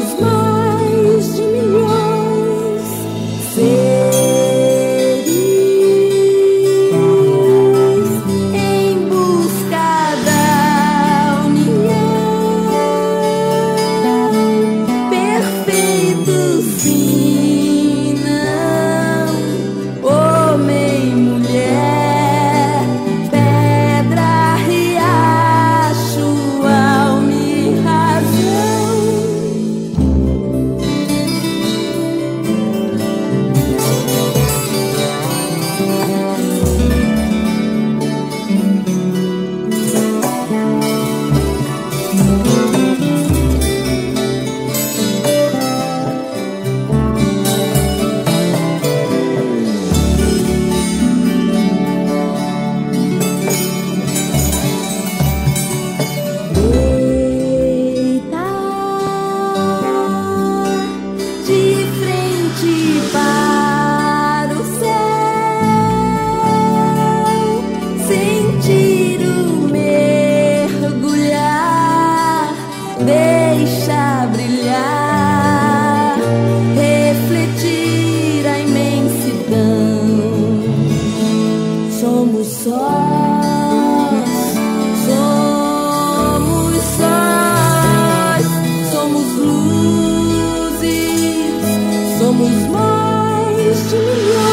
somos mais de milhões seres em busca da união. Perfeito sim, não, homem e mulher, pedra, riacho, alma e razão. De frente para o céu, sentir o mergulhar, deixa brilhar, refletir a imensidão. Somos sós, somos sós, somos luzes, somos mais de milhões.